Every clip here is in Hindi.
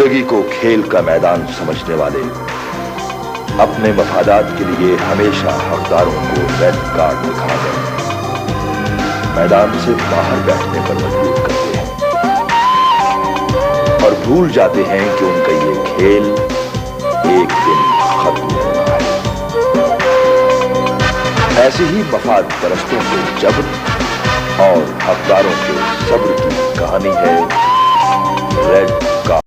जिंदगी को खेल का मैदान समझने वाले अपने मफादात के लिए हमेशा हकदारों को रेड कार्ड दिखाकर मैदान से बाहर बैठने पर मजबूर करते हैं और भूल जाते हैं कि उनका ये खेल एक दिन खत्म होना है। ऐसे ही मफाद परस्तों के जब्र और हकदारों के सब्र की कहानी है रेड कार्ड।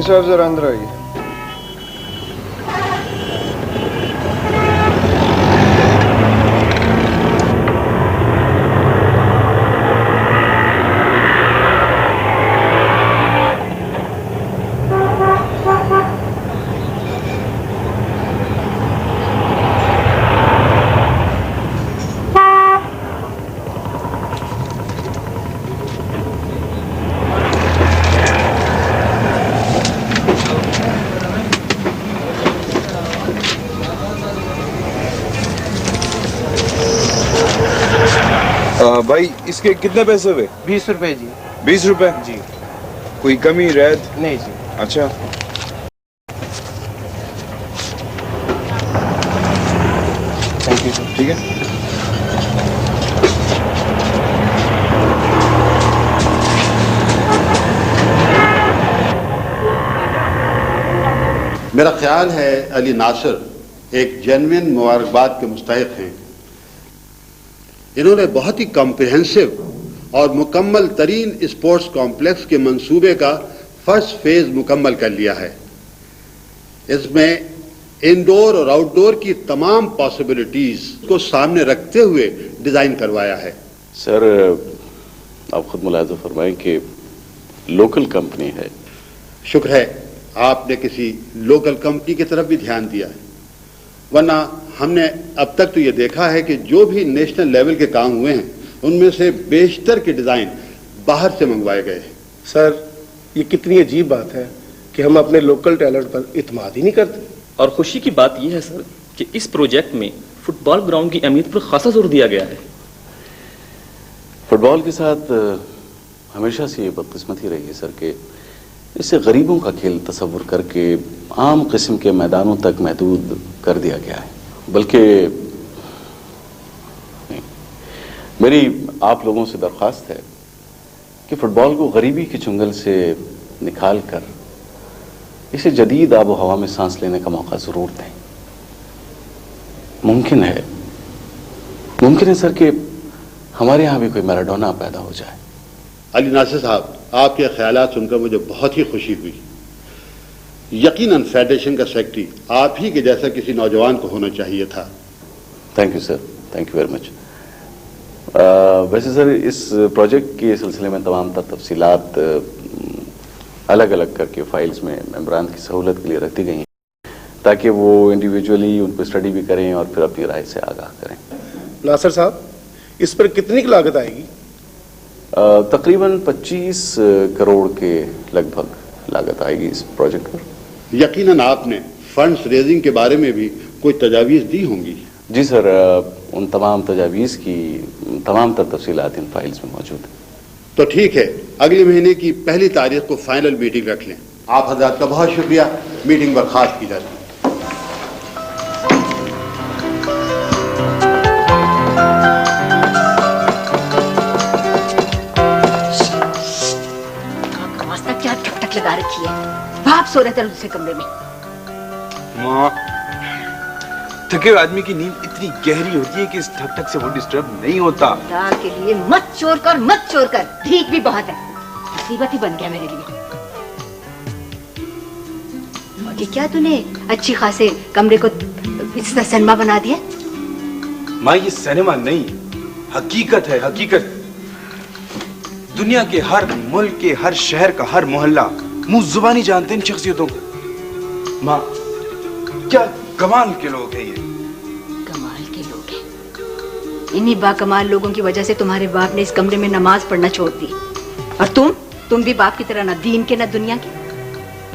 साहब जरा अंदर आइए। भाई इसके कितने पैसे हुए? 20 रुपए जी। 20 रुपए जी। कोई कमी रैद? नहीं जी। अच्छा थैंक यू सर। ठीक है। मेरा ख्याल है अली नासिर एक जेन्युइन मुबारकबाद के मुस्तहिक हैं। इन्होंने बहुत ही कॉम्प्रिहेंसिव और मुकम्मल तरीन स्पोर्ट्स कॉम्प्लेक्स के मंसूबे का फर्स्ट फेज मुकम्मल कर लिया है। इसमें इंडोर और आउटडोर की तमाम पॉसिबिलिटीज को सामने रखते हुए डिजाइन करवाया है। सर आप खुद मुलाहिजा फरमाएं कि लोकल कंपनी है। शुक्र है आपने किसी लोकल कंपनी की तरफ भी ध्यान दिया है, वरना हमने अब तक तो ये देखा है कि जो भी नेशनल लेवल के काम हुए हैं उनमें से बेशतर के डिजाइन बाहर से मंगवाए गए हैं। सर ये कितनी अजीब बात है कि हम अपने लोकल टैलेंट पर इत्मीनाद ही नहीं करते। और खुशी की बात यह है सर कि इस प्रोजेक्ट में फुटबॉल ग्राउंड की अहमियत पर खासा जोर दिया गया है। फुटबॉल के साथ हमेशा से ये बदकिस्मती रही है सर कि इसे गरीबों का खेल तस्वुर करके आम किस्म के मैदानों तक महदूद कर दिया गया है। बल्कि मेरी आप लोगों से दरख्वास्त है कि फुटबॉल को गरीबी के चुंगल से निकाल कर इसे जदीद आबो हवा में सांस लेने का मौका जरूर दें। मुमकिन है सर कि हमारे यहाँ भी कोई मैराडोना पैदा हो जाए। अली नासिर साहब, आपके ख्यालात सुनकर मुझे बहुत ही खुशी हुई। यकीनन फेडरेशन का सेक्रेटरी आप ही के जैसा किसी नौजवान को होना चाहिए था। Thank you sir, thank you very much. वैसे सर इस प्रोजेक्ट के सिलसिले में तमाम तफसीलात अलग अलग करके फाइल्स में मेंबरान की सहूलत के लिए रखती गई हैं ताकि वो इंडिविजुअली उन पर स्टडी भी करें और फिर अपनी राय से आगाह करें। नासिर साहब इस पर कितनी की लागत आएगी? तकरीबन 25 करोड़ के लगभग लागत आएगी इस प्रोजेक्ट पर। यकीनन आपने फंड्स रेजिंग के बारे में भी कोई तजावीज दी होंगी। जी सर, उन तमाम तजावीज़ की तमाम तर तफसीलात इन फाइल्स में मौजूद है। तो ठीक है, अगले महीने की 1 तारीख को फाइनल मीटिंग रख लें। आप हजरात का बहुत शुक्रिया। मीटिंग बर्खास्त की जाती है। क्या ठक ठक लगा रखी है? बाप सो रहे थे दूसरे कमरे में। माँ, थके हुए आदमी की नींद इतनी गहरी होती है कि इस ठक ठक से वो डिस्टर्ब नहीं होता। खुदा के लिए मत चोर कर, मत चोर कर। ठीक भी बहुत है, मुसीबत ही बन गया मेरे लिए। और ये क्या तूने अच्छी खासे कमरे को इस तरह सिनेमा बना दिया? माँ, ये सिनेमा नहीं, हकीकत है, हकीकत। दुनिया के हर मुल्क के हर शहर का हर मोहल्ला मुंह जुबानी जानते हैं इन शख्सियतों को। माँ, क्या कमाल के लोग हैं ये। कमाल के लोग हैं। इन्हीं बाकमाल लोगों की वजह से तुम्हारे बाप ने इस कमरे में नमाज पढ़ना छोड़ दी। और तुम भी बाप की तरह ना दीन के ना दुनिया के,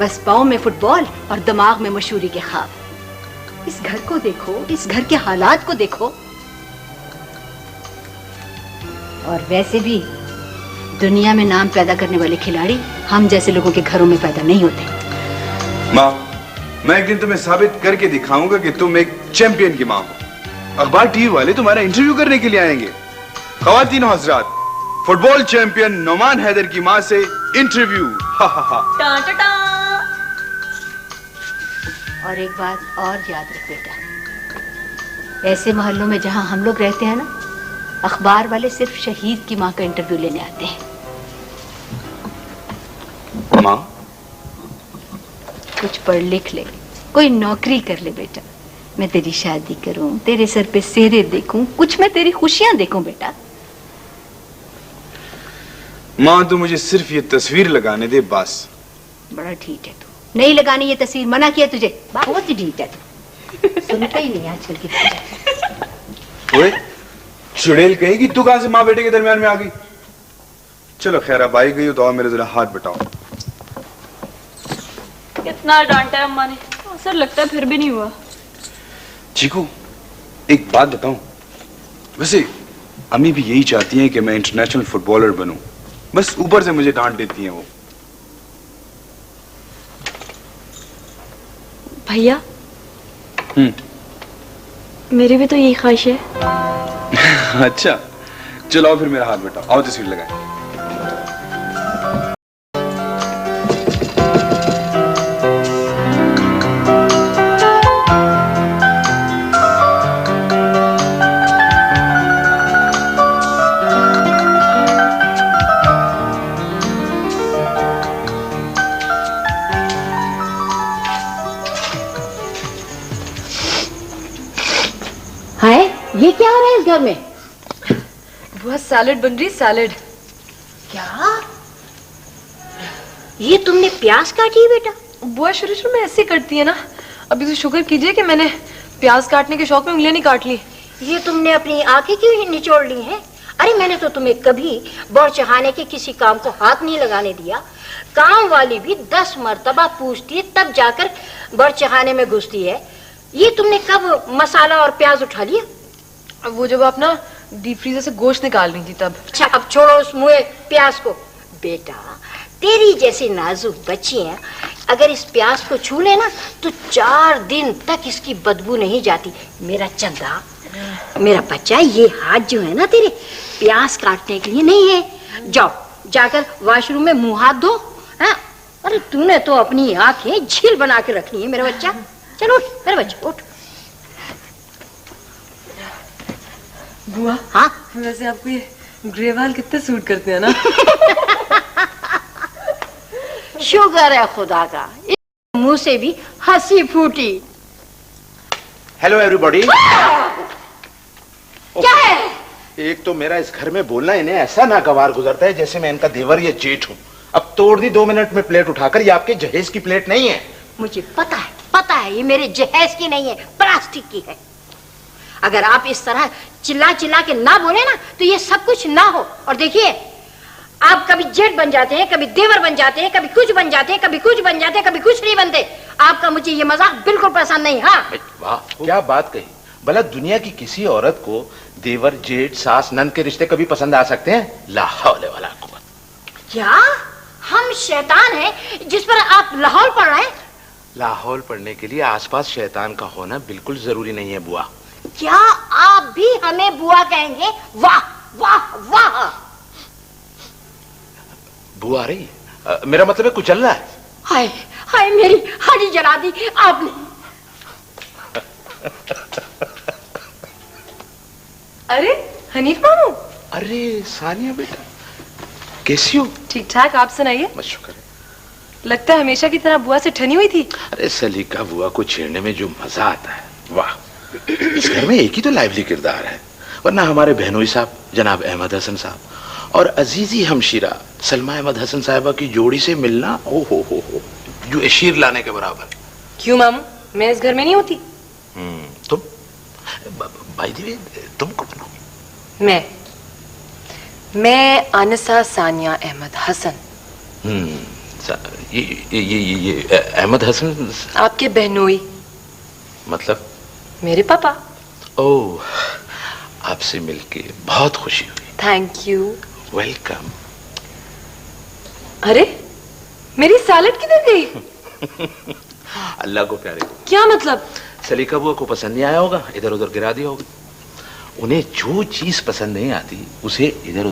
बस पाँव में फुटबॉल और दिमाग में मशहूरी के ख्वाब। इस घर को देखो, इस घर के हालात को देखो। और वैसे भी दुनिया में नाम पैदा करने वाले खिलाड़ी हम जैसे लोगों के घरों में पैदा नहीं होते। माँ, मैं एक दिन तुम्हें साबित करके दिखाऊंगा कि तुम एक चैंपियन की माँ हो। अखबार टीवी वाले तुम्हारा इंटरव्यू करने के लिए आएंगे। ख्वातीन और हजरात, फुटबॉल चैंपियन नोमान हैदर की माँ से इंटरव्यू। हा हा हा। और एक बात और याद रख बेटा, ऐसे मोहल्लों में जहां हम लोग रहते हैं ना, अखबार वाले सिर्फ शहीद की माँ का इंटरव्यू लेने आते हैं। माँ, कुछ पढ़ लिख ले, कोई नौकरी कर ले बेटा। मैं तेरी शादी करूं, तेरे सर पे सेहरे देखूं, कुछ मैं तेरी खुशियां देखूं बेटा। माँ, तू मुझे सिर्फ ये तस्वीर लगाने दे बस। बड़ा ढीठ है तू, नहीं लगानी ये तस्वीर, मना किया तुझे। बहुत ही ढीठ है तू, सुनता ही नहीं आजकल की। ओए, चुड़ैल कहेगी तू कहां से माँ बेटे के दरमियान में आ गई। चलो खैर, अब आई गई हो तो आओ मेरे जरा हाथ बटाओ। कितना डांटा है अम्मा ने, असर लगता है फिर भी नहीं हुआ। चीकू, एक बात बताऊं, वैसे अम्मी भी यही चाहती हैं कि मैं इंटरनेशनल फुटबॉलर बनूं, बस ऊपर से मुझे डांट देती हैं वो। भैया, मेरी भी तो यही ख्वाहिश है। अच्छा, चलो आओ फिर मेरा हाथ बटाओ, आओ तस्वीर लगाएं। हाय, ये क्या हो रहा है इस घर में? बुआ, सैलेड बन रही, सैलेड। क्या ये तुमने प्याज काटी है बेटा? बुआ शुरू में ऐसे करती है ना। अभी तो शुक्र कीजिए कि मैंने प्याज काटने के शौक में उंगलियां नहीं काट ली। ये तुमने अपनी आंखें क्यों ही निचोड़ ली हैं? अरे मैंने तो तुम्हें कभी बौचहाने के किसी काम को हाथ नहीं लगाने दिया। काम वाली भी 10 मर्तबा पूछती है तब जाकर बौचहाने में घुसती है। ये तुमने कब मसाला और प्याज उठा लिया? अब वो जब आप ना डीप फ्रीजर से गोश्त निकाल रही थी तब। अच्छा, अब छोड़ो उस मुँह प्याज को। बेटा, तेरी जैसी नाजुक बच्ची है, अगर इस प्याज को छू लेना तो 4 दिन तक इसकी बदबू नहीं जाती। मेरा चंदा, मेरा बच्चा, ये हाथ जो है ना तेरे, प्याज काटने के लिए नहीं है। जाओ, जाकर वॉशरूम में मुंह हाथ धो। हाँ? अरे तूने तो अपनी आंखें झील बना के रखनी है मेरा बच्चा। चलो उठ मेरा बच्चा, उठ। बुआ, हाँ, वैसे आपको ये ग्रे बाल कितने सूट करते हैं ना। शुक्र है खुदा का, इस मुंह से भी हंसी फूटी। Hello everybody. क्या है? एक तो मेरा इस घर में बोलना इन्हें ऐसा नागवार गुजरता है जैसे मैं इनका देवर या जेठ हूँ। अब तोड़ दी 2 मिनट में प्लेट उठाकर। ये आपके जहेज की प्लेट नहीं है। मुझे पता है ये मेरे जहेज की नहीं है, प्लास्टिक की है। अगर आप इस तरह चिल्ला चिल्ला के ना बोले ना तो ये सब कुछ ना हो। और देखिए, आप कभी जेठ बन जाते हैं, कभी देवर बन जाते हैं, कभी कुछ बन जाते हैं, कभी कुछ बन जाते हैं, कभी कुछ नहीं बनते। आपका मुझे ये मजाक बिल्कुल पसंद नहीं। हाँ वाह क्या बात कही। भला दुनिया की किसी औरत को देवर जेठ सास नंद के रिश्ते कभी पसंद आ सकते हैं? ला हौले वला कुव्वत। क्या हम शैतान हैं जिस पर आप लाहौल पढ़ रहे हैं? लाहौल पढ़ने के लिए आसपास शैतान का होना बिल्कुल जरूरी नहीं है बुआ। क्या आप भी हमें बुआ कहेंगे? वाह वाह वाह। बुआ आ रही है? मेरा मतलब है कुचल रहा है। हाय हाय मेरी हड्डी जला दी आपने। अरे हनीफ मामू। अरे सानिया बेटा कैसी हो? ठीक ठाक, आप सुनाइए। बस शुक्र है। लगता है हमेशा की तरह बुआ से ठनी हुई थी। अरे सलीका बुआ को छेड़ने में जो मजा आता है, वाह। इस घर में एक ही तो लाइवली किरदार है, वरना हमारे बहनोई साहब जनाब अहमद हसन साहब और अजीजी हमशीरा सलमा अहमद हसन साहिबा की जोड़ी से मिलना ओ हो जो शीर लाने के बराबर। क्यों मामू, मैं इस घर में नहीं होती? तुम भाई दी तुम कौन हो? मैं आनिसा सानिया अहमद हसन। ये अहमद हसन आपके बहनोई, मतलब मेरे पापा। ओह, आपसे मिलके बहुत खुशी हुई। Thank you. वेलकम। अरे मेरी सैलेड किधर गई? अल्लाह को प्यारे। क्या मतलब? सलीका बुआ को पसंद नहीं आया होगा, इधर उधर गिरा दिया होगा। उन्हें जो चीज पसंद नहीं आती उसे इधर